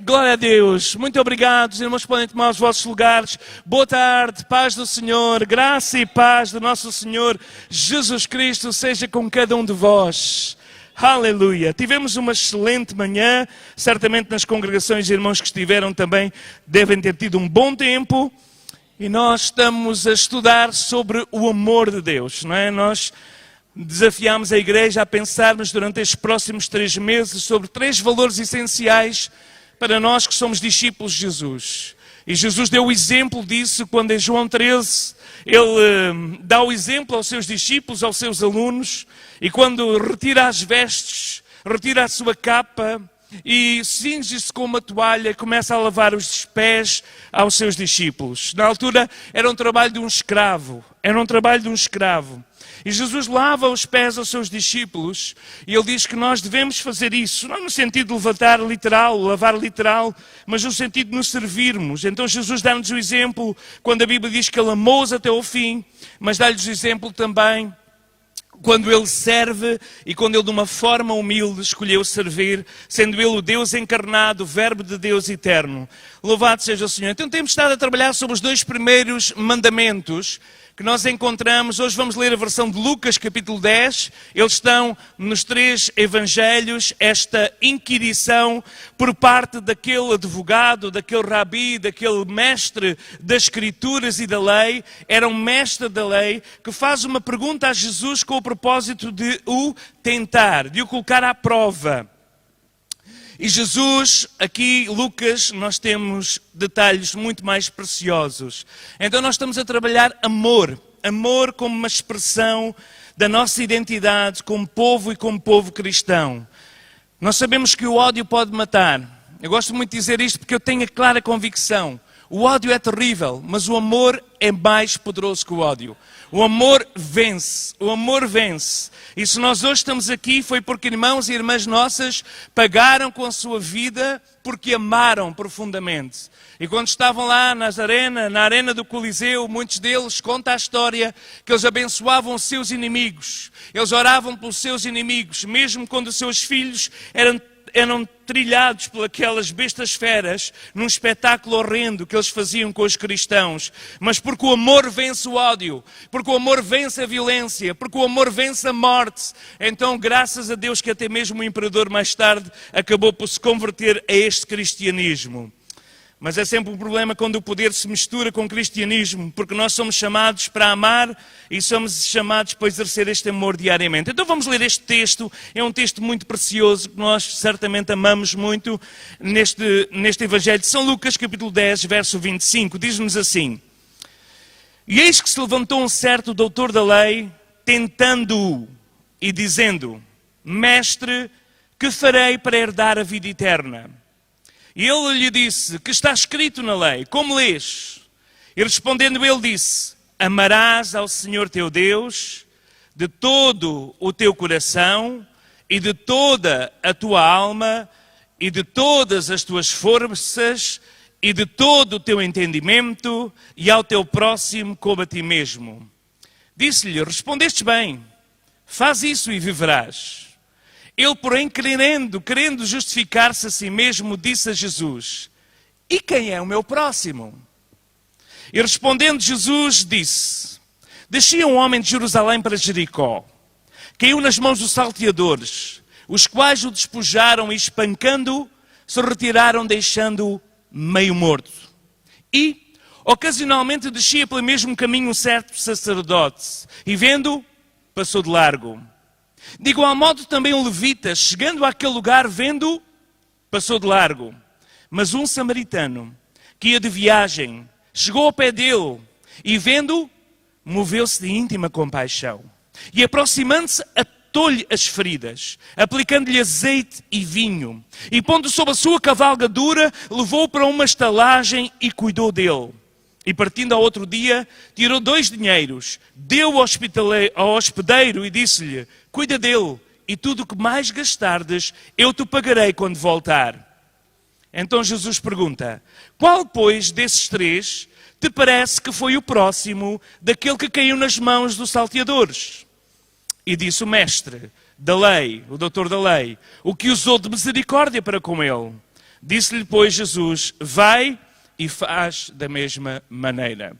Glória a Deus, muito obrigado, os irmãos podem tomar os vossos lugares. Boa tarde, paz do Senhor, graça e paz do nosso Senhor Jesus Cristo seja com cada um de vós. Aleluia, tivemos uma excelente manhã, certamente nas congregações de irmãos que estiveram também devem ter tido um bom tempo. E nós estamos a estudar sobre o amor de Deus, não é? Nós desafiámos a igreja a pensarmos durante estes próximos 3 meses sobre 3 valores essenciais para nós que somos discípulos de Jesus. E Jesus deu o exemplo disso quando em João 13, ele dá o exemplo aos seus discípulos, aos seus alunos, e quando retira as vestes, retira a sua capa e cinge-se com uma toalha, começa a lavar os pés aos seus discípulos. Na altura era um trabalho de um escravo, E Jesus lava os pés aos seus discípulos e ele diz que nós devemos fazer isso, não no sentido de lavar literal, mas no sentido de nos servirmos. Então Jesus dá-nos o exemplo quando a Bíblia diz que ele amou-os até ao fim, mas dá-lhes o exemplo também quando ele serve e quando ele de uma forma humilde escolheu servir, sendo ele o Deus encarnado, o Verbo de Deus eterno. Louvado seja o Senhor. Então temos estado a trabalhar sobre os 2 primeiros mandamentos que nós encontramos. Hoje vamos ler a versão de Lucas, capítulo 10. Eles estão nos 3 evangelhos, esta inquirição por parte daquele advogado, daquele rabi, daquele mestre das Escrituras e da lei. Era um mestre da lei que faz uma pergunta a Jesus com o propósito de o tentar, de o colocar à prova. E Jesus, aqui, Lucas, nós temos detalhes muito mais preciosos. Então nós estamos a trabalhar amor. Amor como uma expressão da nossa identidade como povo e como povo cristão. Nós sabemos que o ódio pode matar. Eu gosto muito de dizer isto porque eu tenho a clara convicção. O ódio é terrível, mas o amor é mais poderoso que o ódio. O amor vence, E se nós hoje estamos aqui foi porque irmãos e irmãs nossas pagaram com a sua vida porque amaram profundamente. E quando estavam lá na arena do Coliseu, muitos deles contam a história que eles abençoavam os seus inimigos. Eles oravam pelos seus inimigos, mesmo quando os seus filhos eram trilhados por aquelas bestas feras num espetáculo horrendo que eles faziam com os cristãos. Mas porque o amor vence o ódio, porque o amor vence a violência, porque o amor vence a morte, então graças a Deus que até mesmo o imperador mais tarde acabou por se converter a este cristianismo. Mas é sempre um problema quando o poder se mistura com o cristianismo, porque nós somos chamados para amar e somos chamados para exercer este amor diariamente. Então vamos ler este texto, é um texto muito precioso, que nós certamente amamos muito, neste Evangelho de São Lucas, capítulo 10, verso 25, diz-nos assim: E eis que se levantou um certo doutor da lei, tentando-o e dizendo: Mestre, que farei para herdar a vida eterna? E ele lhe disse: que está escrito na lei? Como lês? E respondendo ele disse: amarás ao Senhor teu Deus de todo o teu coração e de toda a tua alma e de todas as tuas forças e de todo o teu entendimento e ao teu próximo como a ti mesmo. Disse-lhe: respondestes bem, faz isso e viverás. Ele, porém, querendo justificar-se a si mesmo, disse a Jesus: e quem é o meu próximo? E respondendo Jesus, disse: descia um homem de Jerusalém para Jericó. Caiu nas mãos dos salteadores, os quais o despojaram e, espancando-o, se retiraram, deixando-o meio morto. E, ocasionalmente, descia pelo mesmo caminho um certo sacerdote, e vendo-o, passou de largo. De igual modo também um levita, chegando àquele lugar, vendo-o, passou de largo. Mas um samaritano, que ia de viagem, chegou ao pé dele e vendo-o, moveu-se de íntima compaixão. E aproximando-se, atou-lhe as feridas, aplicando-lhe azeite e vinho. E pondo sobre a sua cavalgadura, levou-o para uma estalagem e cuidou dele. E partindo ao outro dia, tirou 2 dinheiros, deu ao hospedeiro e disse-lhe: cuida dele, e tudo o que mais gastardes, eu te pagarei quando voltar. Então Jesus pergunta: qual, pois, desses 3 te parece que foi o próximo daquele que caiu nas mãos dos salteadores? E disse o mestre: da lei, o doutor da lei, o que usou de misericórdia para com ele. Disse-lhe, pois, Jesus: vai e faz da mesma maneira.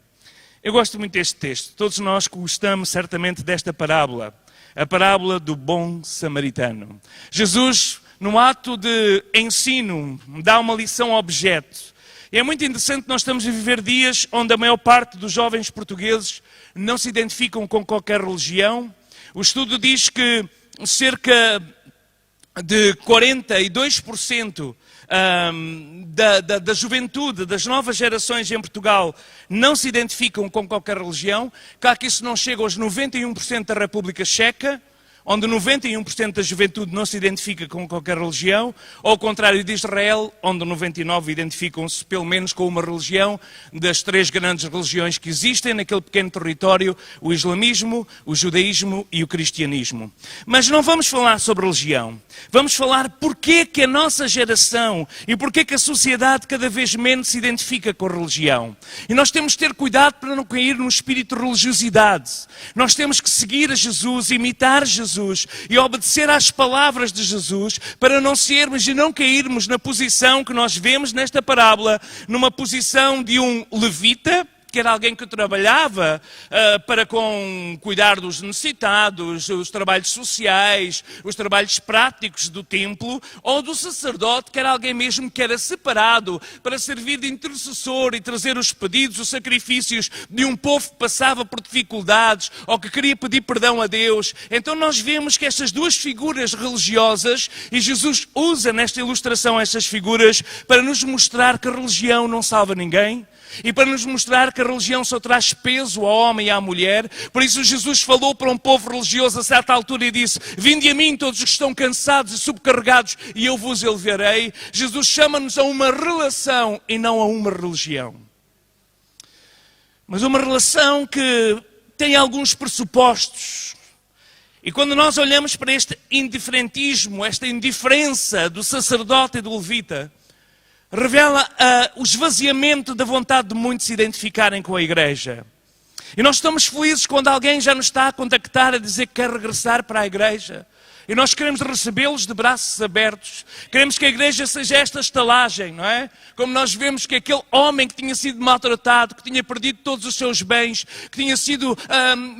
Eu gosto muito deste texto. Todos nós gostamos certamente desta parábola. A parábola do bom samaritano. Jesus, no ato de ensino, dá uma lição objeto. E é muito interessante que nós estamos a viver dias onde a maior parte dos jovens portugueses não se identificam com qualquer religião. O estudo diz que cerca de 42% da juventude, das novas gerações em Portugal, não se identificam com qualquer religião. Claro que isso não chega aos 91% da República Checa, onde 91% da juventude não se identifica com qualquer religião, ou ao contrário de Israel, onde 99% identificam-se pelo menos com uma religião, das 3 grandes religiões que existem naquele pequeno território: o islamismo, o judaísmo e o cristianismo. Mas não vamos falar sobre religião. Vamos falar porquê que a nossa geração e porquê que a sociedade cada vez menos se identifica com a religião. E nós temos que ter cuidado para não cair num espírito de religiosidade. Nós temos que seguir a Jesus, imitar Jesus e obedecer às palavras de Jesus para não sermos e não cairmos na posição que nós vemos nesta parábola, numa posição de um levita, que era alguém que trabalhava para cuidar dos necessitados, os trabalhos sociais, os trabalhos práticos do templo, ou do sacerdote, que era alguém mesmo que era separado para servir de intercessor e trazer os pedidos, os sacrifícios de um povo que passava por dificuldades ou que queria pedir perdão a Deus. Então nós vemos que estas duas figuras religiosas, e Jesus usa nesta ilustração estas figuras para nos mostrar que a religião não salva ninguém, e para nos mostrar que a religião só traz peso ao homem e à mulher. Por isso Jesus falou para um povo religioso a certa altura e disse: vinde a mim todos os que estão cansados e subcarregados e eu vos aliviarei. Jesus chama-nos a uma relação e não a uma religião. Mas uma relação que tem alguns pressupostos. E quando nós olhamos para este indiferentismo, esta indiferença do sacerdote e do levita, revela o esvaziamento da vontade de muitos se identificarem com a igreja. E nós estamos felizes quando alguém já nos está a contactar a dizer que quer regressar para a igreja. E nós queremos recebê-los de braços abertos. Queremos que a igreja seja esta estalagem, não é? Como nós vemos que aquele homem que tinha sido maltratado, que tinha perdido todos os seus bens, que tinha sido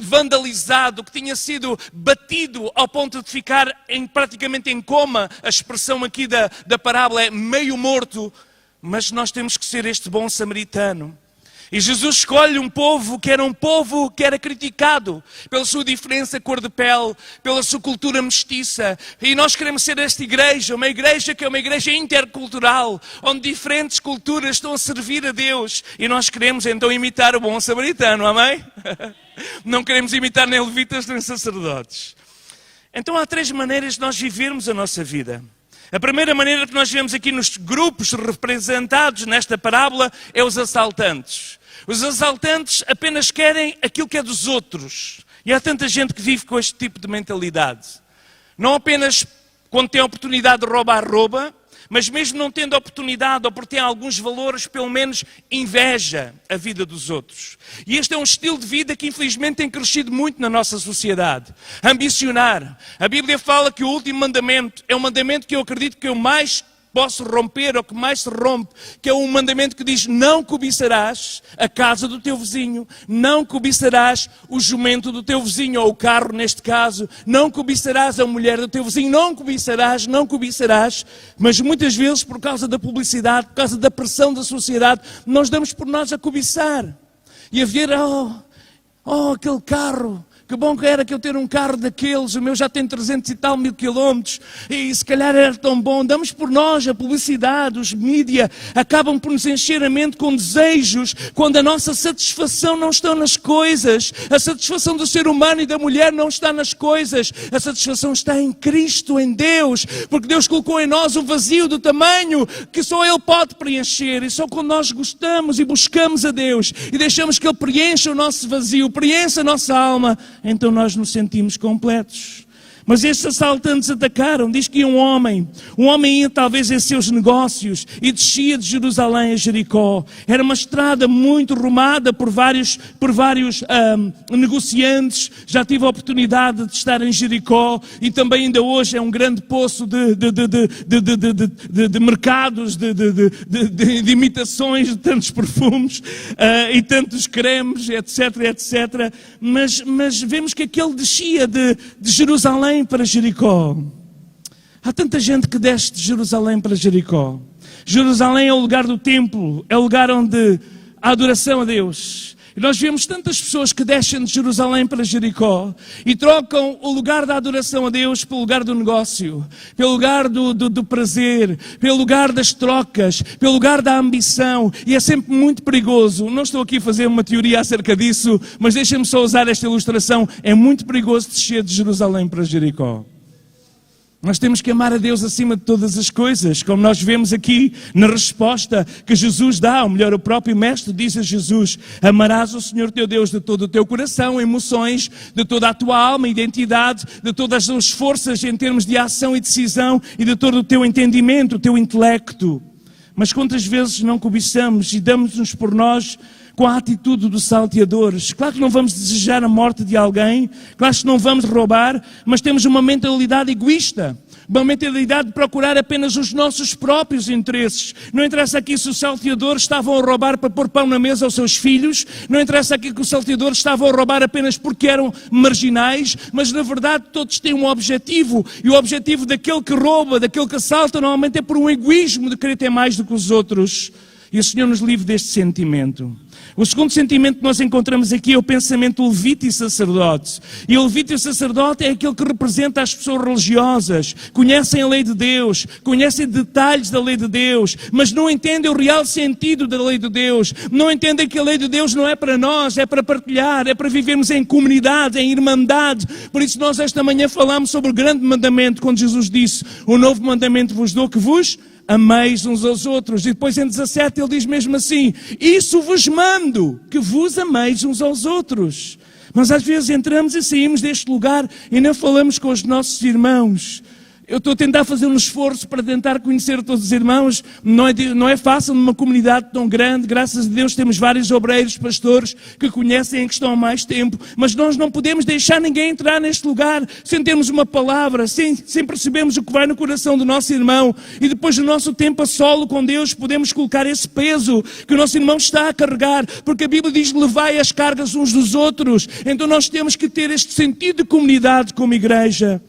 vandalizado, que tinha sido batido ao ponto de ficar praticamente em coma, a expressão aqui da parábola é meio morto, mas nós temos que ser este bom samaritano. E Jesus escolhe um povo que era criticado pela sua diferença de cor de pele, pela sua cultura mestiça. E nós queremos ser esta igreja, uma igreja que é uma igreja intercultural, onde diferentes culturas estão a servir a Deus. E nós queremos então imitar o bom samaritano, amém? Não queremos imitar nem levitas nem sacerdotes. Então há 3 maneiras de nós vivermos a nossa vida. A primeira maneira que nós vemos aqui nos grupos representados nesta parábola é os assaltantes. Os assaltantes apenas querem aquilo que é dos outros. E há tanta gente que vive com este tipo de mentalidade. Não apenas quando tem a oportunidade de roubar, rouba, mas mesmo não tendo a oportunidade ou por ter alguns valores, pelo menos inveja a vida dos outros. E este é um estilo de vida que infelizmente tem crescido muito na nossa sociedade. Ambicionar. A Bíblia fala que o último mandamento é um mandamento que eu acredito que eu mais posso romper, ou que mais se rompe, que é um mandamento que diz: não cobiçarás a casa do teu vizinho, não cobiçarás o jumento do teu vizinho, ou o carro neste caso, não cobiçarás a mulher do teu vizinho, não cobiçarás, mas muitas vezes por causa da publicidade, por causa da pressão da sociedade, nós damos por nós a cobiçar, e a ver, aquele carro, que bom que era que eu ter um carro daqueles, o meu já tem 300 e tal mil quilómetros, e se calhar era tão bom. Damos por nós, a publicidade, os mídia, acabam por nos encher a mente com desejos, quando a nossa satisfação não está nas coisas. A satisfação do ser humano e da mulher não está nas coisas, a satisfação está em Cristo, em Deus, porque Deus colocou em nós um vazio do tamanho que só Ele pode preencher, e só quando nós gostamos e buscamos a Deus, e deixamos que Ele preencha o nosso vazio, preencha a nossa alma, então nós nos sentimos completos. Mas estes assaltantes atacaram. Diz que um homem ia talvez em seus negócios e descia de Jerusalém a Jericó. Era uma estrada muito rumada por vários negociantes. Já tive a oportunidade de estar em Jericó e também ainda hoje é um grande poço de mercados, de imitações de tantos perfumes e tantos cremes, etc, etc. Mas vemos que aquele descia de Jerusalém para Jericó. Há tanta gente que desce de Jerusalém para Jericó. Jerusalém é o lugar do templo, é o lugar onde há adoração a Deus. E nós vemos tantas pessoas que descem de Jerusalém para Jericó e trocam o lugar da adoração a Deus pelo lugar do negócio, pelo lugar do prazer, pelo lugar das trocas, pelo lugar da ambição. E é sempre muito perigoso. Não estou aqui a fazer uma teoria acerca disso, mas deixem-me só usar esta ilustração. É muito perigoso descer de Jerusalém para Jericó. Nós temos que amar a Deus acima de todas as coisas, como nós vemos aqui na resposta que Jesus dá, ou melhor, o próprio Mestre diz a Jesus: amarás o Senhor teu Deus de todo o teu coração, emoções, de toda a tua alma, identidade, de todas as forças em termos de ação e decisão e de todo o teu entendimento, o teu intelecto. Mas quantas vezes não cobiçamos e damos-nos por nós com a atitude dos salteadores? Claro que não vamos desejar a morte de alguém, claro que não vamos roubar, mas temos uma mentalidade egoísta, uma mentalidade de procurar apenas os nossos próprios interesses. Não interessa aqui se os salteadores estavam a roubar para pôr pão na mesa aos seus filhos, não interessa aqui que os salteadores estavam a roubar apenas porque eram marginais, mas na verdade todos têm um objetivo, e o objetivo daquele que rouba, daquele que assalta, normalmente é por um egoísmo de querer ter mais do que os outros. E o Senhor nos livre deste sentimento. O segundo sentimento que nós encontramos aqui é o pensamento levita e sacerdote. E o levita e o sacerdote é aquele que representa as pessoas religiosas. Conhecem a lei de Deus, conhecem detalhes da lei de Deus, mas não entendem o real sentido da lei de Deus. Não entendem que a lei de Deus não é para nós, é para partilhar, é para vivermos em comunidade, em irmandade. Por isso nós esta manhã falamos sobre o grande mandamento, quando Jesus disse: o novo mandamento vos dou, que vos ameis uns aos outros. E depois em 17 ele diz mesmo assim: isso vos mando, que vos ameis uns aos outros. Mas às vezes entramos e saímos deste lugar e não falamos com os nossos irmãos. Eu estou a tentar fazer um esforço para tentar conhecer todos os irmãos. Não é fácil numa comunidade tão grande. Graças a Deus temos vários obreiros, pastores que conhecem e que estão há mais tempo. Mas nós não podemos deixar ninguém entrar neste lugar sem termos uma palavra, sem percebermos o que vai no coração do nosso irmão. E depois do nosso tempo a solo com Deus podemos colocar esse peso que o nosso irmão está a carregar. Porque a Bíblia diz: levai as cargas uns dos outros. Então nós temos que ter este sentido de comunidade como igreja.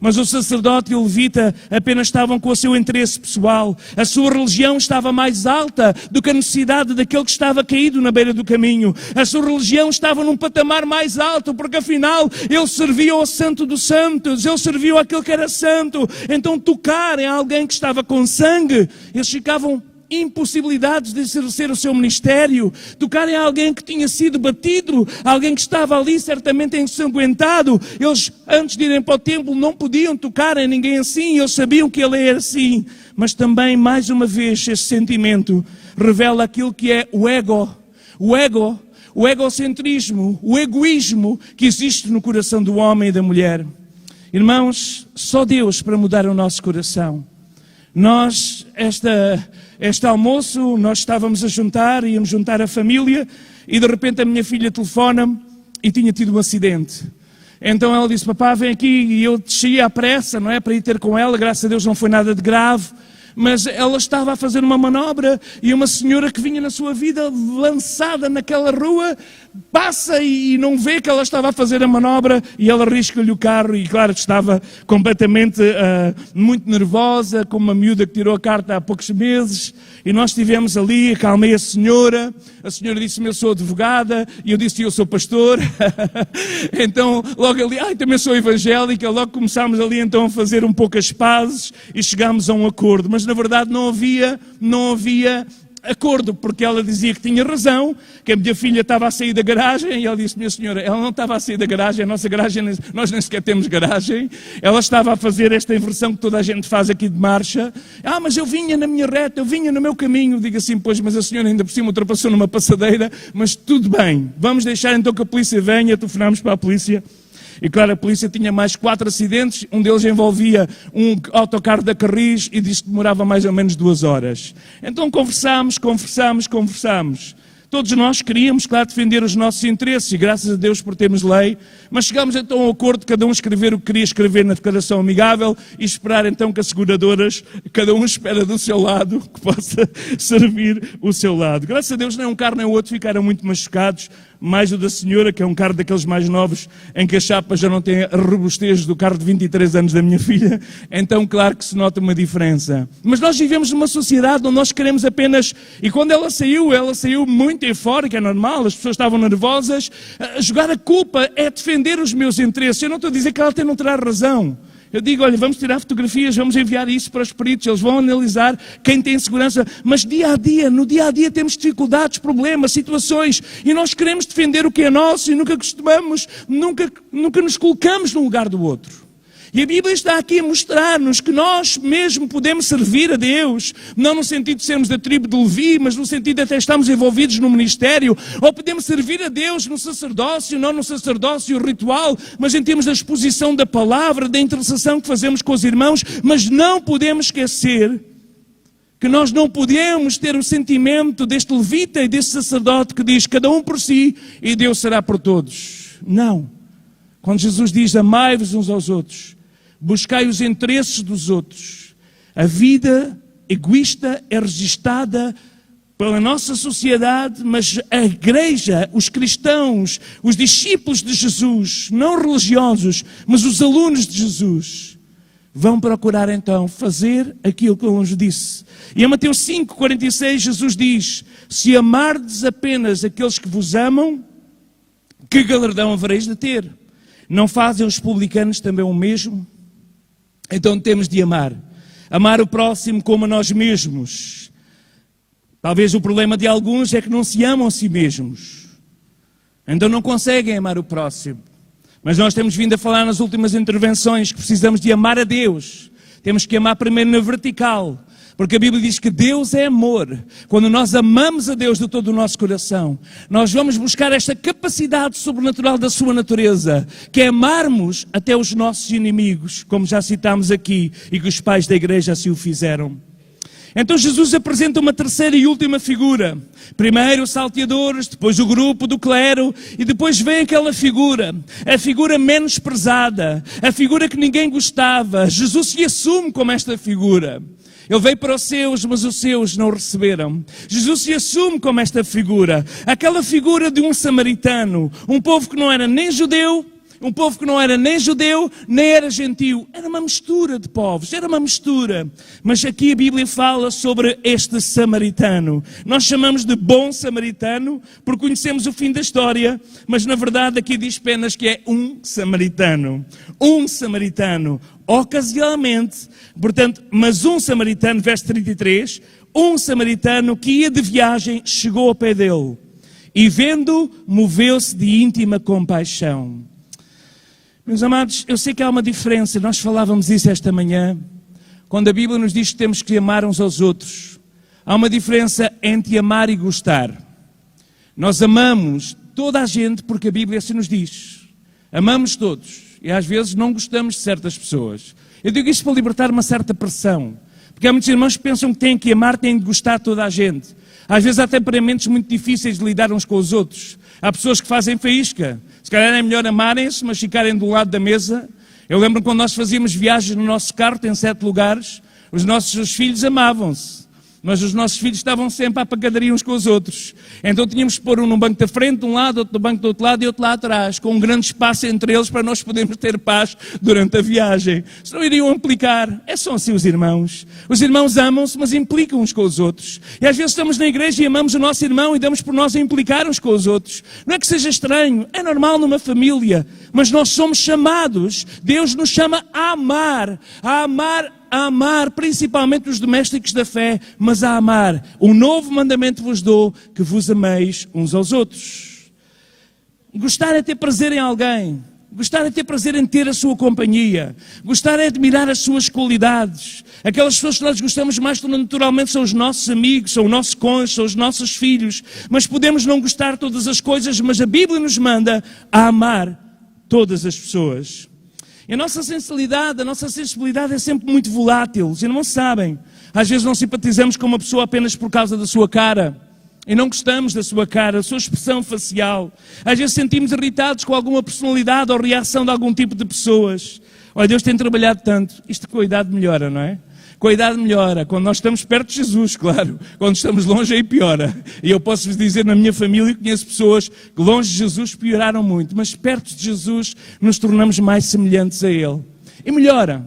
Mas o sacerdote e o levita apenas estavam com o seu interesse pessoal. A sua religião estava mais alta do que a necessidade daquele que estava caído na beira do caminho. A sua religião estava num patamar mais alto, porque afinal ele servia ao Santo dos Santos, ele servia àquele que era santo. Então tocar em alguém que estava com sangue, eles ficavam impossibilidades de exercer o seu ministério. Tocar em alguém que tinha sido batido, alguém que estava ali certamente ensanguentado. Eles, antes de irem para o templo, não podiam tocar em ninguém assim, eles sabiam que ele era assim. Mas também, mais uma vez, esse sentimento revela aquilo que é o ego. O egocentrismo, o egoísmo que existe no coração do homem e da mulher. Irmãos, só Deus para mudar o nosso coração. Nós, este almoço, nós estávamos a juntar, íamos juntar a família, e de repente a minha filha telefona-me e tinha tido um acidente. Então ela disse: papá, vem aqui, e eu desci à pressa, não é, para ir ter com ela. Graças a Deus não foi nada de grave, mas ela estava a fazer uma manobra e uma senhora que vinha na sua vida lançada naquela rua, passa e não vê que ela estava a fazer a manobra e ela arrisca-lhe o carro. E claro, estava completamente muito nervosa, como uma miúda que tirou a carta há poucos meses. E nós estivemos ali, acalmei a senhora disse-me: eu sou advogada, e eu disse: eu sou pastor. Então logo ali: também sou evangélica. Logo começámos ali então a fazer um pouco as pazes e chegámos a um acordo. Mas na verdade não havia acordo, porque ela dizia que tinha razão, que a minha filha estava a sair da garagem, e ela disse: minha senhora, ela não estava a sair da garagem, a nossa garagem, nós nem sequer temos garagem, ela estava a fazer esta inversão que toda a gente faz aqui de marcha. Mas eu vinha na minha reta, eu vinha no meu caminho. Digo assim: pois, mas a senhora ainda por cima ultrapassou numa passadeira, mas tudo bem, vamos deixar então que a polícia venha. Telefonámos para a polícia. E claro, a polícia tinha mais 4 acidentes, um deles envolvia um autocarro da Carris e disse que demorava mais ou menos 2 horas. Então conversámos. Todos nós queríamos, claro, defender os nossos interesses e graças a Deus por termos lei, mas chegámos então a um acordo, cada um escrever o que queria escrever na declaração amigável e esperar então que as seguradoras, cada um espera do seu lado, que possa servir o seu lado. Graças a Deus nem um carro nem o outro ficaram muito machucados, mais o da senhora, que é um carro daqueles mais novos, em que a chapa já não tem a robustez do carro de 23 anos da minha filha, então claro que se nota uma diferença. Mas nós vivemos numa sociedade onde nós queremos apenas, e quando ela saiu muito eufórica, é normal, as pessoas estavam nervosas, jogar a culpa é defender os meus interesses. Eu não estou a dizer que ela até não terá razão. Eu digo, olha, vamos tirar fotografias, vamos enviar isso para os peritos, eles vão analisar quem tem segurança, mas no dia a dia temos dificuldades, problemas, situações, e nós queremos defender o que é nosso e nunca nos colocamos no lugar do outro. E a Bíblia está aqui a mostrar-nos que nós mesmo podemos servir a Deus, não no sentido de sermos da tribo de Levi, mas no sentido de até estarmos envolvidos no ministério, ou podemos servir a Deus no sacerdócio, não no sacerdócio ritual, mas em termos da exposição da palavra, da intercessão que fazemos com os irmãos, mas não podemos esquecer que nós não podemos ter o sentimento deste levita e deste sacerdote que diz cada um por si e Deus será por todos. Não. Quando Jesus diz amai-vos uns aos outros, buscai os interesses dos outros. A vida egoísta é registada pela nossa sociedade, mas a igreja, os cristãos, os discípulos de Jesus, não religiosos, mas os alunos de Jesus, vão procurar então fazer aquilo que ele nos disse. E em Mateus 5,46 Jesus diz, se amardes apenas aqueles que vos amam, que galardão havereis de ter? Não fazem os publicanos também o mesmo? Então temos de amar. Amar o próximo como a nós mesmos. Talvez o problema de alguns é que não se amam a si mesmos. Então não conseguem amar o próximo. Mas nós temos vindo a falar nas últimas intervenções que precisamos de amar a Deus. Temos que amar primeiro na vertical. Porque a Bíblia diz que Deus é amor. Quando nós amamos a Deus de todo o nosso coração, nós vamos buscar esta capacidade sobrenatural da sua natureza, que é amarmos até os nossos inimigos, como já citámos aqui, e que os pais da igreja assim o fizeram. Então Jesus apresenta uma terceira e última figura. Primeiro os salteadores, depois o grupo do clero, e depois vem aquela figura, a figura menosprezada, a figura que ninguém gostava. Jesus se assume como esta figura. Ele veio para os seus, mas os seus não o receberam. Jesus se assume como esta figura, aquela figura de um samaritano, um povo que não era nem judeu, nem era gentio. Era uma mistura de povos, era uma mistura. Mas aqui a Bíblia fala sobre este samaritano. Nós chamamos de bom samaritano, porque conhecemos o fim da história, mas na verdade aqui diz apenas que é um samaritano. Um samaritano. Ocasionalmente, portanto, mas um samaritano, verso 33, um samaritano que ia de viagem chegou ao pé dele e vendo, moveu-se de íntima compaixão. Meus amados, eu sei que há uma diferença, nós falávamos isso esta manhã, quando a Bíblia nos diz que temos que amar uns aos outros. Há uma diferença entre amar e gostar. Nós amamos toda a gente porque a Bíblia assim nos diz. Amamos todos. E às vezes não gostamos de certas pessoas. Eu digo isto para libertar uma certa pressão. Porque há muitos irmãos que pensam que têm que amar, têm de gostar de toda a gente. Às vezes há temperamentos muito difíceis de lidar uns com os outros. Há pessoas que fazem faísca. Se calhar é melhor amarem-se, mas ficarem do lado da mesa. Eu lembro quando nós fazíamos viagens no nosso carro, tem 7 lugares, os nossos filhos amavam-se. Mas os nossos filhos estavam sempre à pancadaria uns com os outros. Então tínhamos que pôr um no banco da frente, um lado, outro no banco do outro lado e outro lá atrás, com um grande espaço entre eles para nós podermos ter paz durante a viagem. Se não iriam implicar, são assim os irmãos. Os irmãos amam-se, mas implicam uns com os outros. E às vezes estamos na igreja e amamos o nosso irmão e damos por nós a implicar uns com os outros. Não é que seja estranho, é normal numa família, mas nós somos chamados, Deus nos chama a amar principalmente os domésticos da fé, mas a amar. Um novo mandamento vos dou, que vos ameis uns aos outros. Gostar é ter prazer em alguém. Gostar é ter prazer em ter a sua companhia. Gostar é admirar as suas qualidades. Aquelas pessoas que nós gostamos mais naturalmente são os nossos amigos, são o nosso cônjuge, são os nossos filhos. Mas podemos não gostar de todas as coisas, mas a Bíblia nos manda a amar todas as pessoas. E a nossa sensibilidade é sempre muito volátil. Os irmãos sabem, às vezes não simpatizamos com uma pessoa apenas por causa da sua cara. E não gostamos da sua cara, da sua expressão facial. Às vezes sentimos irritados com alguma personalidade ou reação de algum tipo de pessoas. Olha, Deus tem trabalhado tanto. Isto com a idade melhora, não é? Com a idade melhora. Quando nós estamos perto de Jesus, claro. Quando estamos longe aí piora. E eu posso vos dizer, na minha família, conheço pessoas que longe de Jesus pioraram muito. Mas perto de Jesus nos tornamos mais semelhantes a Ele. E melhora.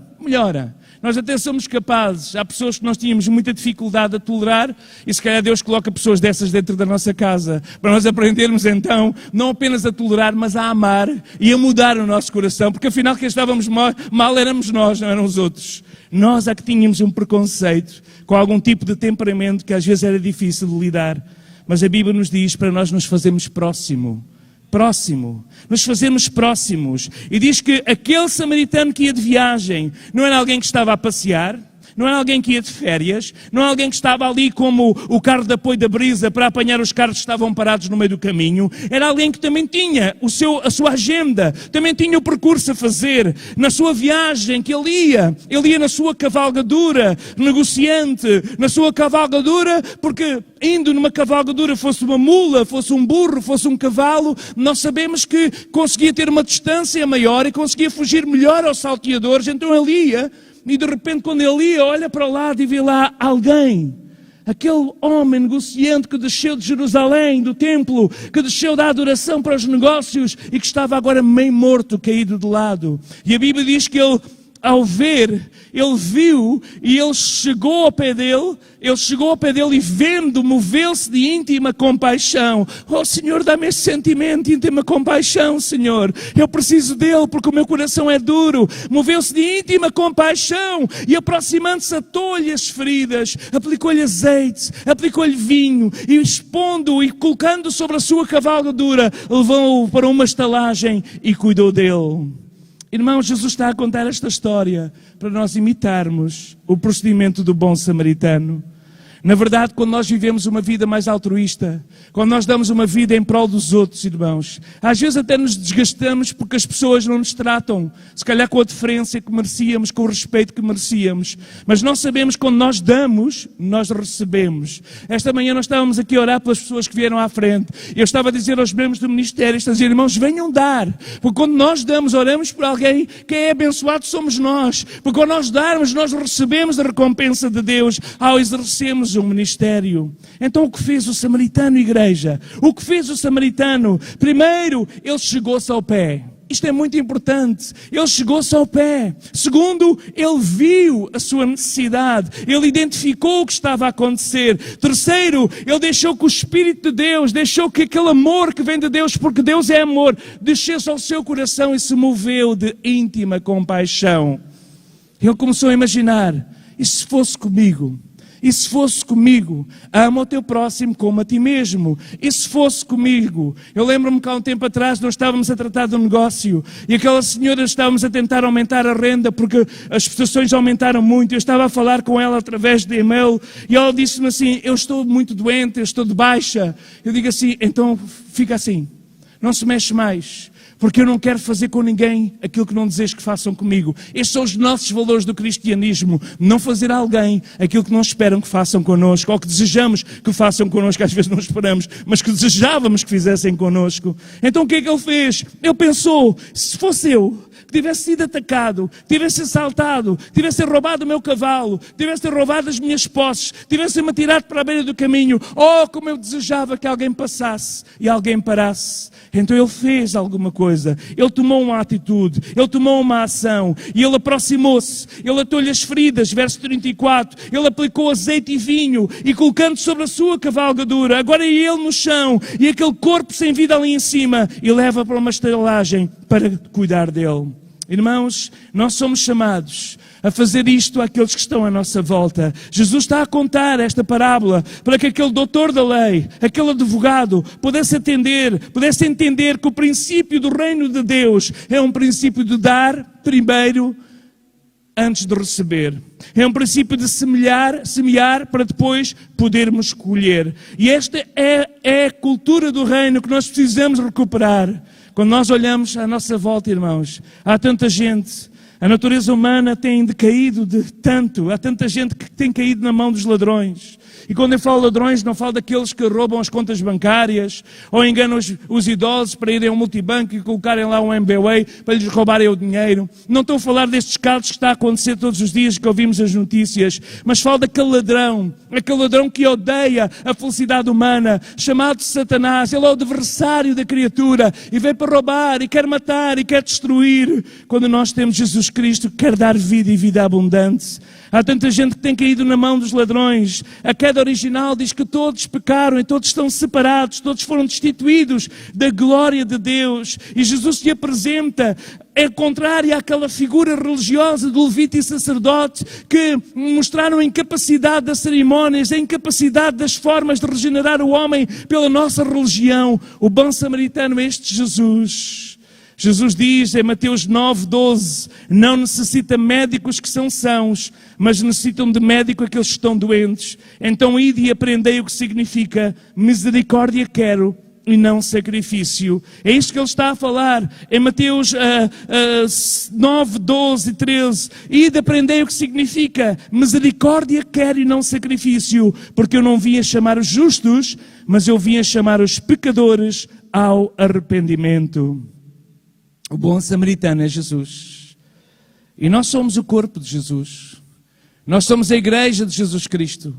Nós até somos capazes, há pessoas que nós tínhamos muita dificuldade a tolerar e se calhar Deus coloca pessoas dessas dentro da nossa casa para nós aprendermos então, não apenas a tolerar, mas a amar e a mudar o nosso coração, porque afinal quem estávamos mal éramos nós, não eram os outros. Nós é que tínhamos um preconceito com algum tipo de temperamento que às vezes era difícil de lidar, mas a Bíblia nos diz para nós nos fazermos nos fazemos próximos. E diz que aquele samaritano que ia de viagem não era alguém que estava a passear, não era alguém que ia de férias, não era alguém que estava ali como o carro de apoio da brisa para apanhar os carros que estavam parados no meio do caminho. Era alguém que também tinha a sua agenda, também tinha o percurso a fazer na sua viagem que ele ia na sua cavalgadura negociante, na sua cavalgadura, porque indo numa cavalgadura, fosse uma mula, fosse um burro, fosse um cavalo, nós sabemos que conseguia ter uma distância maior e conseguia fugir melhor aos salteadores, então ele ia. E de repente quando ele ia, olha para o lado e vê lá alguém. Aquele homem negociante que desceu de Jerusalém, do templo, que desceu da adoração para os negócios e que estava agora meio morto, caído de lado. E a Bíblia diz que ele, ao ver, ele viu e ele chegou ao pé dele e vendo, moveu-se de íntima compaixão. Oh Senhor, dá-me esse sentimento de íntima compaixão, Senhor. Eu preciso dele porque o meu coração é duro. Moveu-se de íntima compaixão e aproximando-se atou-lhe as feridas, aplicou-lhe azeite, aplicou-lhe vinho e expondo e colocando sobre a sua cavalgadura, levou-o para uma estalagem e cuidou dele. Irmãos, Jesus está a contar esta história para nós imitarmos o procedimento do bom samaritano. Na verdade, quando nós vivemos uma vida mais altruísta, quando nós damos uma vida em prol dos outros, irmãos, às vezes até nos desgastamos porque as pessoas não nos tratam, se calhar com a deferência que merecíamos, com o respeito que merecíamos. Mas nós sabemos que quando nós damos, nós recebemos. Esta manhã nós estávamos aqui a orar pelas pessoas que vieram à frente. Eu estava a dizer aos membros do ministério, estava a dizer, irmãos, venham dar. Porque quando nós damos, oramos por alguém, quem é abençoado somos nós. Porque quando nós darmos, nós recebemos a recompensa de Deus ao exercermos o ministério. Então o que fez o samaritano, igreja? O que fez o samaritano? Primeiro, ele chegou-se ao pé. Isto é muito importante. Ele chegou-se ao pé. Segundo, ele viu a sua necessidade. Ele identificou o que estava a acontecer. Terceiro, ele deixou que o Espírito de Deus, deixou que aquele amor que vem de Deus, porque Deus é amor, descesse ao seu coração e se moveu de íntima compaixão. Ele começou a imaginar, e se fosse comigo? E se fosse comigo, ama o teu próximo como a ti mesmo. E se fosse comigo, eu lembro-me que há um tempo atrás nós estávamos a tratar de um negócio e aquela senhora estávamos a tentar aumentar a renda porque as prestações aumentaram muito. Eu estava a falar com ela através de e-mail e ela disse-me assim, eu estou muito doente, eu estou de baixa. Eu digo assim, então fica assim, não se mexe mais. Porque eu não quero fazer com ninguém aquilo que não desejo que façam comigo. Estes são os nossos valores do cristianismo. Não fazer a alguém aquilo que não esperam que façam connosco, ou que desejamos que façam connosco, às vezes não esperamos, mas que desejávamos que fizessem connosco. Então o que é que ele fez? Ele pensou, se fosse eu, que tivesse sido atacado, tivesse assaltado, tivesse roubado o meu cavalo, tivesse roubado as minhas posses, tivesse-me atirado para a beira do caminho, oh, como eu desejava que alguém passasse e alguém parasse. Então ele fez alguma coisa, ele tomou uma atitude, ele tomou uma ação e ele aproximou-se, ele atou-lhe as feridas, verso 34, ele aplicou azeite e vinho e colocando sobre a sua cavalgadura, agora é ele no chão e aquele corpo sem vida ali em cima e leva para uma estalagem para cuidar dele. Irmãos, nós somos chamados a fazer isto àqueles que estão à nossa volta. Jesus está a contar esta parábola para que aquele doutor da lei, aquele advogado, pudesse entender que o princípio do reino de Deus é um princípio de dar primeiro antes de receber. É um princípio de semear para depois podermos colher. E esta é a cultura do reino que nós precisamos recuperar. Quando nós olhamos à nossa volta, irmãos, há tanta gente, a natureza humana tem decaído de tanto, há tanta gente que tem caído na mão dos ladrões. E quando eu falo ladrões, não falo daqueles que roubam as contas bancárias ou enganam os idosos para irem ao multibanco e colocarem lá um MBWay para lhes roubarem o dinheiro. Não estou a falar destes casos que está a acontecer todos os dias que ouvimos as notícias, mas falo daquele ladrão que odeia a felicidade humana, chamado Satanás. Ele é o adversário da criatura e veio para roubar e quer matar e quer destruir. Quando nós temos Jesus Cristo que quer dar vida e vida abundante. Há tanta gente que tem caído na mão dos ladrões. A queda original diz que todos pecaram e todos estão separados, todos foram destituídos da glória de Deus. E Jesus se apresenta, é contrário àquela figura religiosa do levita e sacerdote que mostraram a incapacidade das cerimónias, a incapacidade das formas de regenerar o homem pela nossa religião. O bom samaritano é este Jesus. Jesus diz em Mateus 9:12, não necessita médicos que são sãos, mas necessitam de médico aqueles que estão doentes. Então ide e aprendei o que significa misericórdia quero e não sacrifício. É isto que ele está a falar em Mateus 9:12 e 13. Ide aprendei o que significa misericórdia quero e não sacrifício, porque eu não vim a chamar os justos, mas eu vim a chamar os pecadores ao arrependimento. O bom samaritano é Jesus. E nós somos o corpo de Jesus. Nós somos a igreja de Jesus Cristo.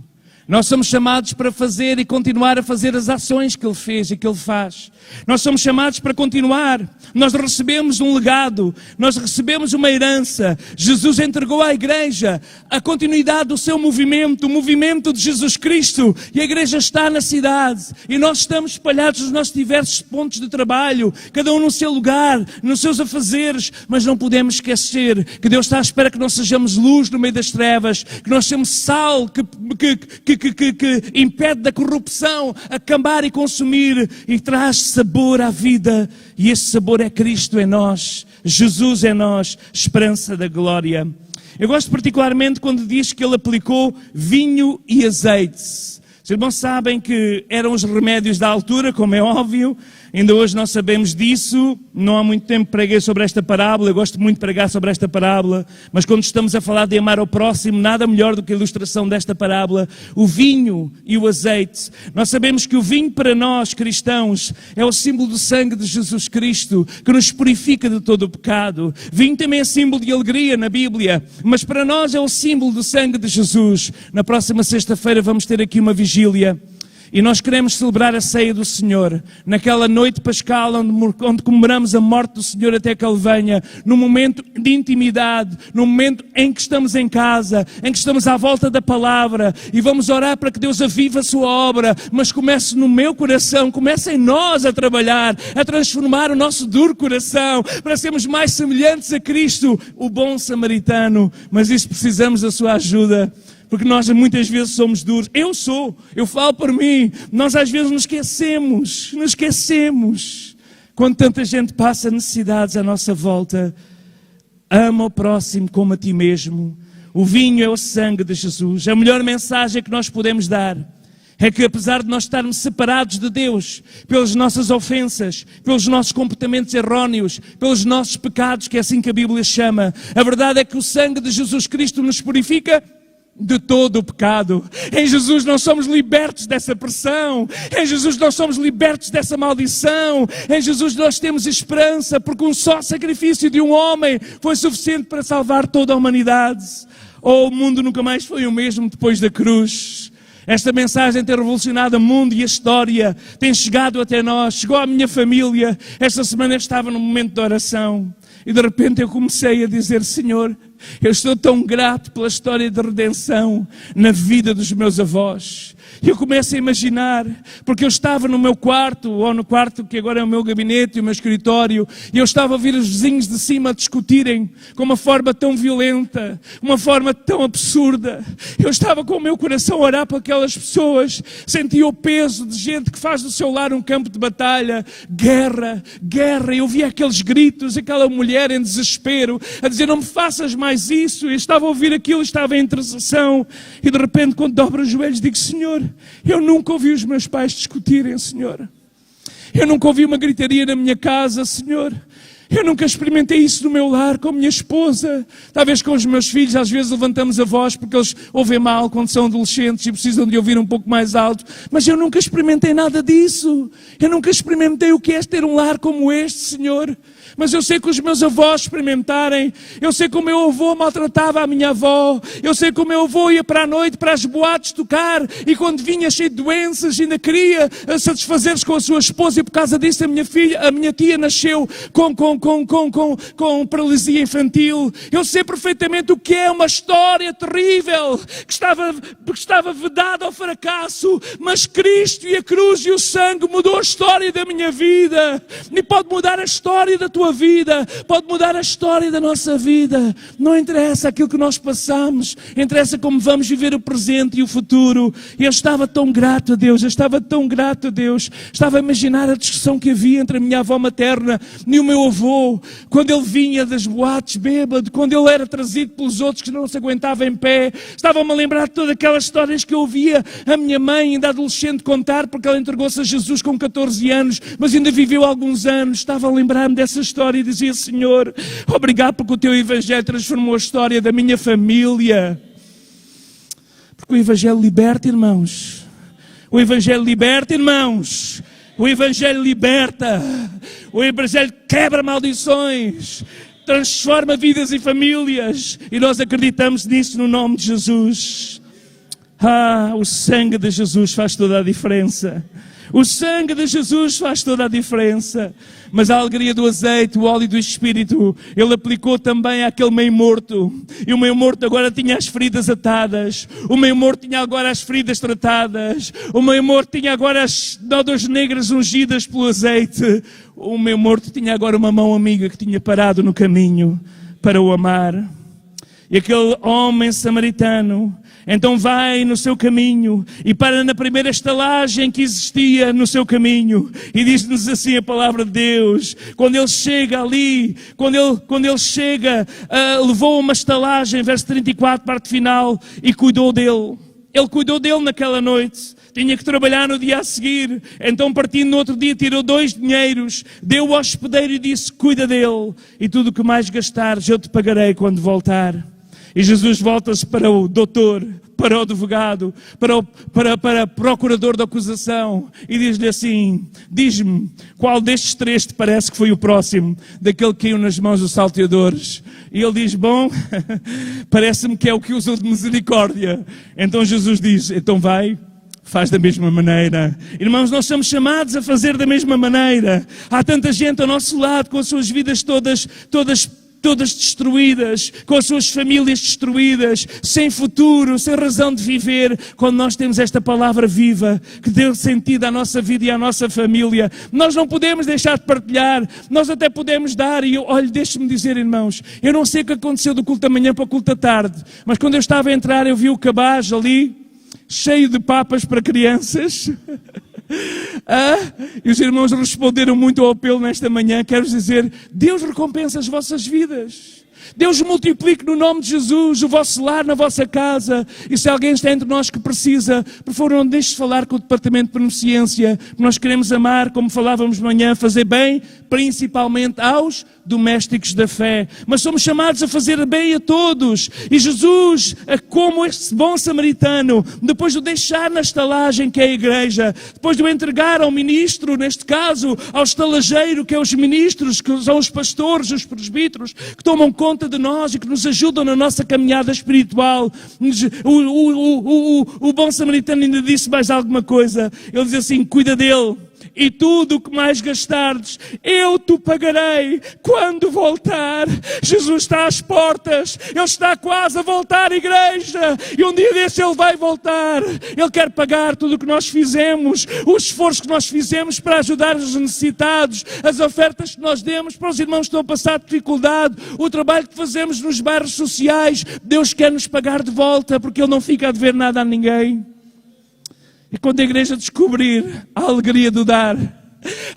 Nós somos chamados para fazer e continuar a fazer as ações que Ele fez e que Ele faz. Nós somos chamados para continuar. Nós recebemos um legado. Nós recebemos uma herança. Jesus entregou à igreja a continuidade do seu movimento, o movimento de Jesus Cristo. E a igreja está na cidade. E nós estamos espalhados nos nossos diversos pontos de trabalho, cada um no seu lugar, nos seus afazeres. Mas não podemos esquecer que Deus está à espera que nós sejamos luz no meio das trevas, que nós somos sal que impede da corrupção acabar e consumir e traz sabor à vida. E esse sabor é Cristo em nós, Jesus em nós, esperança da glória. Eu gosto particularmente quando diz que Ele aplicou vinho e azeite. Os irmãos sabem que eram os remédios da altura, como é óbvio. Ainda hoje nós sabemos disso. Não há muito tempo preguei sobre esta parábola. Eu gosto muito de pregar sobre esta parábola. Mas quando estamos a falar de amar ao próximo, nada melhor do que a ilustração desta parábola. O vinho e o azeite. Nós sabemos que o vinho para nós, cristãos, é o símbolo do sangue de Jesus Cristo, que nos purifica de todo o pecado. Vinho também é símbolo de alegria na Bíblia. Mas para nós é o símbolo do sangue de Jesus. Na próxima sexta-feira vamos ter aqui uma vigília. E nós queremos celebrar a ceia do Senhor, naquela noite pascal onde comemoramos a morte do Senhor até que Ele venha, num momento de intimidade, num momento em que estamos em casa, em que estamos à volta da palavra e vamos orar para que Deus avive a sua obra, mas comece no meu coração, comece em nós a trabalhar, a transformar o nosso duro coração, para sermos mais semelhantes a Cristo, o bom samaritano. Mas isso precisamos da sua ajuda. Porque nós muitas vezes somos duros. Eu falo por mim. Nós às vezes nos esquecemos. Quando tanta gente passa necessidades à nossa volta. Ama o próximo como a ti mesmo. O vinho é o sangue de Jesus. A melhor mensagem que nós podemos dar é que apesar de nós estarmos separados de Deus, pelas nossas ofensas, pelos nossos comportamentos erróneos, pelos nossos pecados, que é assim que a Bíblia chama, a verdade é que o sangue de Jesus Cristo nos purifica de todo o pecado. Em Jesus nós somos libertos dessa pressão. Em Jesus nós somos libertos dessa maldição. Em Jesus nós temos esperança, porque um só sacrifício de um homem foi suficiente para salvar toda a humanidade. O mundo nunca mais foi o mesmo depois da cruz. Esta mensagem tem revolucionado o mundo e a história. Tem chegado até nós, chegou à minha família. Esta semana eu estava num momento de oração e de repente eu comecei a dizer: Senhor, eu estou tão grato pela história de redenção na vida dos meus avós. E eu começo a imaginar, porque eu estava no meu quarto, ou no quarto que agora é o meu gabinete e o meu escritório, e eu estava a ouvir os vizinhos de cima discutirem com uma forma tão violenta, uma forma tão absurda. Eu estava com o meu coração a orar para aquelas pessoas, sentia o peso de gente que faz do seu lar um campo de batalha, guerra, guerra. Eu via aqueles gritos, aquela mulher em desespero, a dizer: não me faças mais isso. Eu estava a ouvir aquilo, estava em intercessão, e de repente quando dobro os joelhos digo: Senhor, eu nunca ouvi os meus pais discutirem, Senhor. Eu nunca ouvi uma gritaria na minha casa, Senhor. Eu nunca experimentei isso no meu lar com a minha esposa. Talvez com os meus filhos, às vezes levantamos a voz porque eles ouvem mal quando são adolescentes e precisam de ouvir um pouco mais alto. Mas eu nunca experimentei nada disso. Eu nunca experimentei o que é ter um lar como este, Senhor. Mas eu sei que os meus avós experimentarem. Eu sei que o meu avô maltratava a minha avó. Eu sei que o meu avô ia para a noite, para as boates tocar. E quando vinha cheio de doenças, ainda queria satisfazer-se com a sua esposa. E por causa disso a minha tia nasceu com paralisia infantil. Eu sei perfeitamente o que é uma história terrível. Que estava vedada ao fracasso. Mas Cristo e a cruz e o sangue mudou a história da minha vida. E pode mudar a história da tua vida, pode mudar a história da nossa vida. Não interessa aquilo que nós passamos, interessa como vamos viver o presente e o futuro. Eu estava tão grato a Deus, estava a imaginar a discussão que havia entre a minha avó materna e o meu avô, quando ele vinha das boates bêbado, quando ele era trazido pelos outros que não se aguentavam em pé. Estava-me a lembrar de todas aquelas histórias que eu ouvia a minha mãe, ainda adolescente, contar, porque ela entregou-se a Jesus com 14 anos, mas ainda viveu alguns anos. Estava a lembrar-me dessa história e dizia: Senhor, obrigado porque o teu Evangelho transformou a história da minha família. Porque o Evangelho liberta, irmãos. O Evangelho liberta, irmãos. O Evangelho liberta. O Evangelho quebra maldições. Transforma vidas e famílias. E nós acreditamos nisso no nome de Jesus. O sangue de Jesus faz toda a diferença. O sangue de Jesus faz toda a diferença. Mas a alegria do azeite, o óleo do Espírito, Ele aplicou também àquele meio morto. E o meio morto agora tinha as feridas atadas. O meio morto tinha agora as feridas tratadas. O meio morto tinha agora as nódoas negras ungidas pelo azeite. O meio morto tinha agora uma mão amiga que tinha parado no caminho para o amar. E aquele homem samaritano então vai no seu caminho e para na primeira estalagem que existia no seu caminho. E diz-nos assim a palavra de Deus. Quando ele chega ali, quando ele chega, levou uma estalagem, verso 34, parte final, e cuidou dele. Ele cuidou dele naquela noite. Tinha que trabalhar no dia a seguir. Então, partindo no outro dia, tirou 2 dinheiros, deu ao hospedeiro e disse: cuida dele. E tudo o que mais gastares, eu te pagarei quando voltar. E Jesus volta-se para o doutor, para o advogado, para o procurador da acusação e diz-lhe assim: diz-me, qual destes 3 te parece que foi o próximo daquele que caiu nas mãos dos salteadores? E ele diz: bom, parece-me que é o que usou de misericórdia. Então Jesus diz: então vai, faz da mesma maneira. Irmãos, nós somos chamados a fazer da mesma maneira. Há tanta gente ao nosso lado com as suas vidas todas destruídas, com as suas famílias destruídas, sem futuro, sem razão de viver. Quando nós temos esta palavra viva, que deu sentido à nossa vida e à nossa família, nós não podemos deixar de partilhar, nós até podemos dar. E olha, deixe-me dizer, irmãos, eu não sei o que aconteceu do culto da manhã para o culto da tarde, mas quando eu estava a entrar, eu vi o cabaz ali, cheio de papas para crianças. E os irmãos responderam muito ao apelo nesta manhã. Quero dizer, Deus recompensa as vossas vidas. Deus multiplique no nome de Jesus o vosso lar na vossa casa. E se alguém está entre nós que precisa, por favor, não deixe de falar com o departamento de beneficência. Nós queremos amar, como falávamos de manhã, fazer bem, principalmente aos domésticos da fé. Mas somos chamados a fazer bem a todos. E Jesus, como este bom samaritano, depois de o deixar na estalagem, que é a igreja, depois de o entregar ao ministro, neste caso, ao estalageiro, que é os ministros, que são os pastores, os presbíteros, que tomam conta de nós e que nos ajudam na nossa caminhada espiritual. O bom samaritano ainda disse mais alguma coisa. Ele diz assim: cuida dele. E tudo o que mais gastardes, eu te pagarei quando voltar. Jesus está às portas. Ele está quase a voltar, igreja. E um dia desse Ele vai voltar. Ele quer pagar tudo o que nós fizemos, o esforço que nós fizemos para ajudar os necessitados, as ofertas que nós demos para os irmãos que estão a passar dificuldade, o trabalho que fazemos nos bairros sociais. Deus quer nos pagar de volta, porque Ele não fica a dever nada a ninguém. E quando a igreja descobrir a alegria do dar,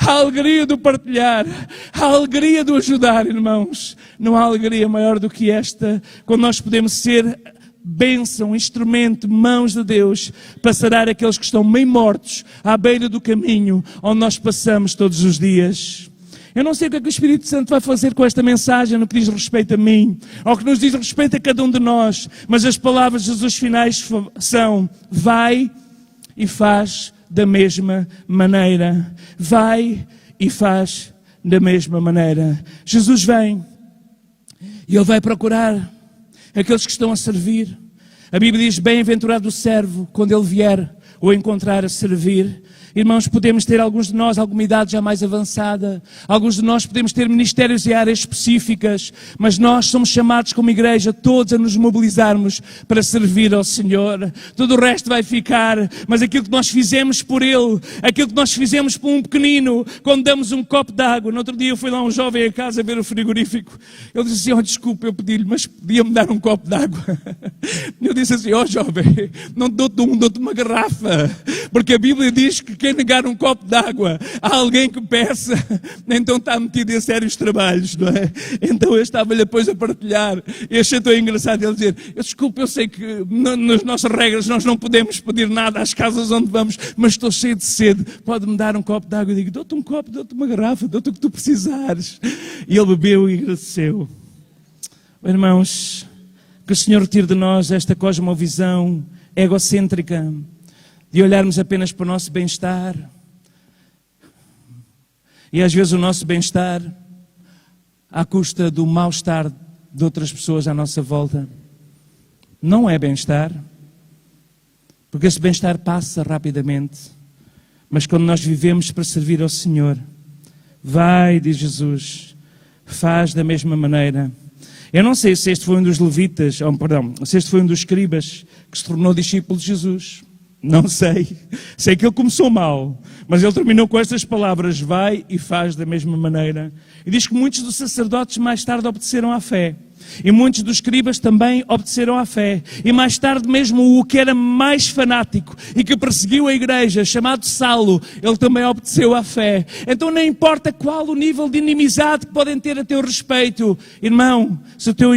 a alegria do partilhar, a alegria do ajudar, irmãos, não há alegria maior do que esta, quando nós podemos ser bênção, instrumento, mãos de Deus, para sarar aqueles que estão meio mortos à beira do caminho onde nós passamos todos os dias. Eu não sei o que é que o Espírito Santo vai fazer com esta mensagem no que diz respeito a mim, ou que nos diz respeito a cada um de nós, mas as palavras de Jesus finais são: vai e faz da mesma maneira. Vai e faz da mesma maneira. Jesus vem e Ele vai procurar aqueles que estão a servir. A Bíblia diz: bem-aventurado o servo quando ele vier o encontrar a servir. Irmãos, podemos ter, alguns de nós, alguma idade já mais avançada. Alguns de nós podemos ter ministérios e áreas específicas. Mas nós somos chamados como igreja, todos, a nos mobilizarmos para servir ao Senhor. Tudo o resto vai ficar. Mas aquilo que nós fizemos por Ele, aquilo que nós fizemos por um pequenino, quando damos um copo de água. No outro dia eu fui lá um jovem a casa ver o frigorífico. Ele disse assim: desculpa, eu pedi-lhe, mas podia-me dar um copo de água. Eu disse assim: jovem, não dou-te dou-te uma garrafa. Porque a Bíblia diz que quem negar um copo de água a alguém que peça, então está metido em sérios trabalhos, não é? Então eu estava-lhe depois a partilhar, e achei tão engraçado ele dizer: desculpe, eu sei que nas nossas regras nós não podemos pedir nada às casas onde vamos, mas estou cheio de sede, pode-me dar um copo de água? Eu digo: dou-te um copo, dou-te uma garrafa, dou-te o que tu precisares. E ele bebeu e agradeceu. Irmãos, que o Senhor retire de nós esta cosmovisão egocêntrica, de olharmos apenas para o nosso bem-estar. E às vezes o nosso bem-estar à custa do mal-estar de outras pessoas à nossa volta. Não é bem-estar, porque esse bem-estar passa rapidamente. Mas quando nós vivemos para servir ao Senhor, vai, diz Jesus, faz da mesma maneira. Eu não sei se este foi um dos levitas, se este foi um dos escribas que se tornou discípulo de Jesus. Não sei. Sei que ele começou mal, mas ele terminou com estas palavras: vai e faz da mesma maneira. E diz que muitos dos sacerdotes mais tarde obedeceram à fé. E muitos dos escribas também obedeceram à fé. E mais tarde mesmo o que era mais fanático e que perseguiu a igreja, chamado Saulo, ele também obedeceu à fé. Então não importa qual o nível de inimizade que podem ter a teu respeito, irmão, se o teu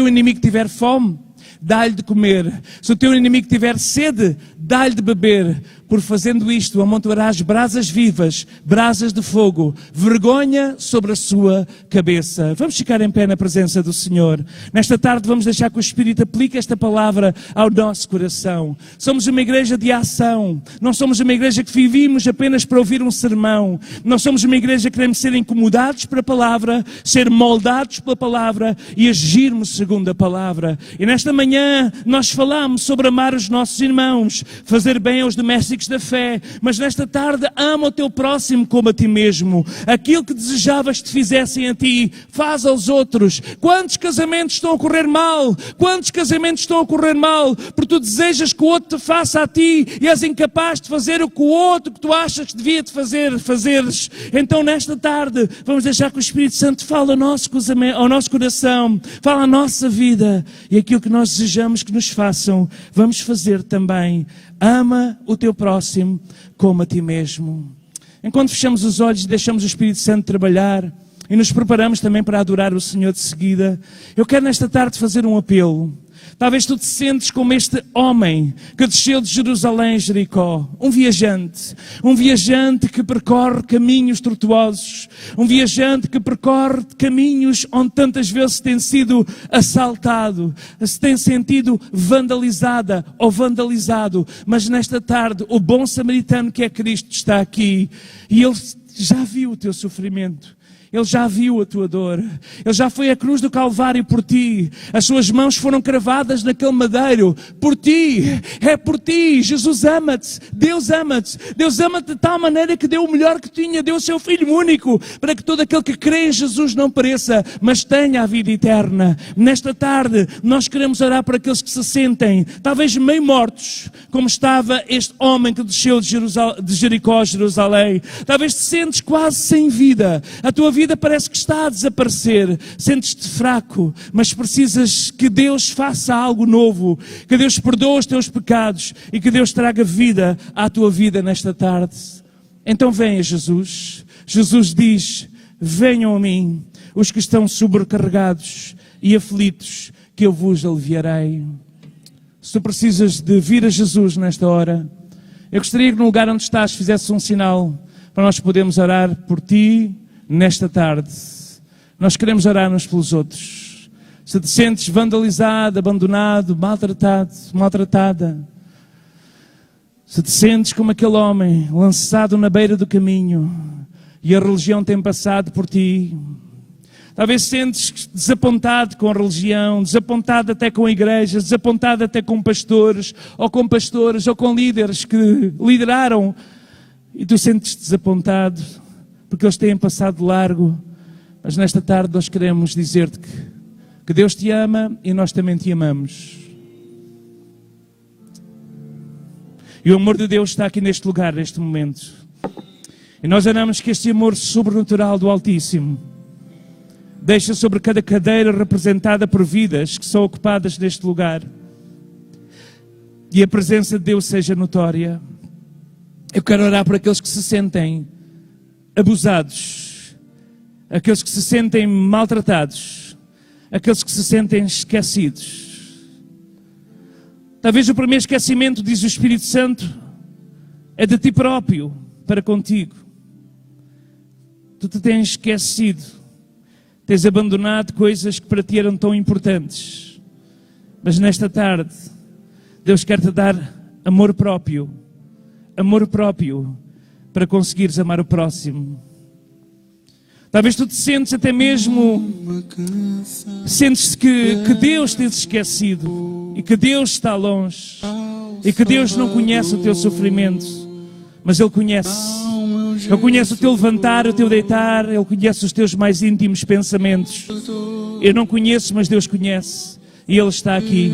inimigo tiver fome, dá-lhe de comer. Se o teu inimigo tiver sede, dá-lhe de beber. Por fazendo isto, amontoarás brasas vivas, brasas de fogo, vergonha sobre a sua cabeça. Vamos ficar em pé na presença do Senhor. Nesta tarde vamos deixar que o Espírito aplique esta palavra ao nosso coração. Somos uma igreja de ação. Não somos uma igreja que vivimos apenas para ouvir um sermão. Nós somos uma igreja que queremos ser incomodados pela palavra, ser moldados pela palavra e agirmos segundo a palavra. E nesta manhã nós falamos sobre amar os nossos irmãos, fazer bem aos domésticos da fé, mas nesta tarde ama o teu próximo como a ti mesmo. Aquilo que desejavas que te fizessem a ti, faz aos outros. Quantos casamentos estão a correr mal? Quantos casamentos estão a correr mal? Porque tu desejas que o outro te faça a ti e és incapaz de fazer o que o outro que tu achas que devia te fazeres. Então nesta tarde vamos deixar que o Espírito Santo fale ao nosso coração, fale à nossa vida, e aquilo que nós desejamos que nos façam, vamos fazer também. Ama o teu próximo como a ti mesmo. Enquanto fechamos os olhos e deixamos o Espírito Santo trabalhar e nos preparamos também para adorar o Senhor de seguida, eu quero nesta tarde fazer um apelo. Talvez tu te sentes como este homem que desceu de Jerusalém a Jericó. Um viajante que percorre caminhos tortuosos. Um viajante que percorre caminhos onde tantas vezes tem sido assaltado, se tem sentido vandalizada ou vandalizado. Mas nesta tarde o bom samaritano que é Cristo está aqui e Ele já viu o teu sofrimento. Ele já viu a tua dor. Ele já foi à cruz do Calvário por ti. As suas mãos foram cravadas naquele madeiro. Por ti. É por ti. Jesus ama-te. Deus ama-te. Deus ama-te de tal maneira que deu o melhor que tinha. Deu o seu Filho único. Para que todo aquele que crê em Jesus não pereça, mas tenha a vida eterna. Nesta tarde, nós queremos orar para aqueles que se sentem, talvez meio mortos, como estava este homem que desceu de Jericó a Jerusalém. Talvez te sentes quase sem vida. A tua vida parece que está a desaparecer, sentes-te fraco, mas precisas que Deus faça algo novo, que Deus perdoe os teus pecados e que Deus traga vida à tua vida nesta tarde. Então venha Jesus. Jesus diz: venham a mim os que estão sobrecarregados e aflitos, que eu vos aliviarei. Se tu precisas de vir a Jesus nesta hora, eu gostaria que no lugar onde estás fizesse um sinal para nós podermos orar por ti nesta tarde. Nós queremos orar uns pelos outros. Se te sentes vandalizado, abandonado, maltratado, maltratada, se te sentes como aquele homem lançado na beira do caminho e a religião tem passado por ti, talvez sentes desapontado com a religião, desapontado até com a igreja, desapontado até com pastores, ou com líderes que lideraram, e tu sentes desapontado porque eles têm passado de largo. Mas nesta tarde nós queremos dizer-te que Deus te ama e nós também te amamos. E o amor de Deus está aqui neste lugar, neste momento. E nós oramos que este amor sobrenatural do Altíssimo deixa sobre cada cadeira representada por vidas que são ocupadas neste lugar. E a presença de Deus seja notória. Eu quero orar por aqueles que se sentem abusados, aqueles que se sentem maltratados, aqueles que se sentem esquecidos. Talvez o primeiro esquecimento, diz o Espírito Santo, é de ti próprio para contigo. Tu te tens esquecido, tens abandonado coisas que para ti eram tão importantes. Mas nesta tarde, Deus quer te dar amor próprio para conseguires amar o próximo. Talvez tu te sentes até mesmo, sentes que Deus te esquecido e que Deus está longe e que Deus não conhece o teu sofrimento, mas Ele conhece. Ele conhece o teu levantar, o teu deitar, Ele conhece os teus mais íntimos pensamentos. Eu não conheço, mas Deus conhece e Ele está aqui.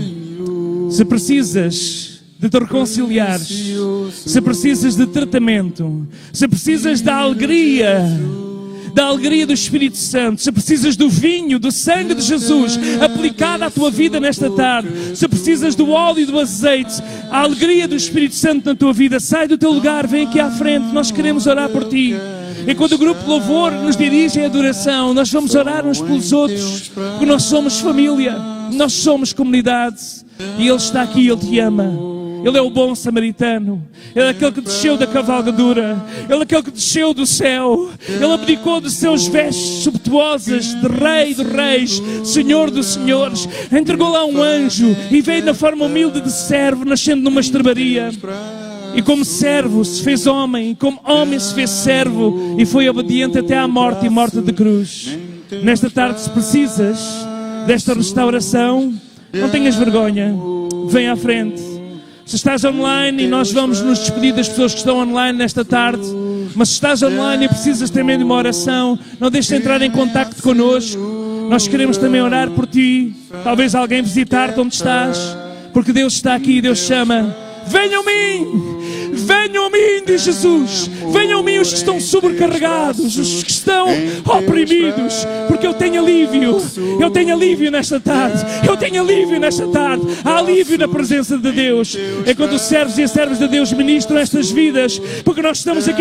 Se precisas de te reconciliares, se precisas de tratamento, se precisas da alegria do Espírito Santo, se precisas do vinho, do sangue de Jesus aplicado à tua vida nesta tarde, se precisas do óleo e do azeite, a alegria do Espírito Santo na tua vida, sai do teu lugar, vem aqui à frente, nós queremos orar por ti. E quando o grupo de louvor nos dirige em adoração, nós vamos orar uns pelos outros, porque nós somos família, nós somos comunidade, e Ele está aqui, Ele te ama. Ele é o bom samaritano. Ele é aquele que desceu da cavalgadura. Ele é aquele que desceu do céu. Ele abdicou de seus vestes subtuosas de Rei de Reis, Senhor dos Senhores. Entregou lá um anjo e veio na forma humilde de servo, nascendo numa estrebaria. E como servo se fez homem, como homem se fez servo e foi obediente até à morte e morte de cruz. Nesta tarde, se precisas desta restauração, não tenhas vergonha. Vem à frente. Se estás online, e nós vamos nos despedir das pessoas que estão online nesta tarde, mas se estás online e precisas também de uma oração, não deixes de entrar em contacto connosco. Nós queremos também orar por ti. Talvez alguém visitar-te onde estás, porque Deus está aqui e Deus chama. Venham a mim, diz Jesus. Venham a mim os que estão sobrecarregados, os que estão oprimidos, porque eu tenho alívio nesta tarde. Há alívio na presença de Deus. É quando os servos e as servas de Deus ministram estas vidas, porque nós estamos aqui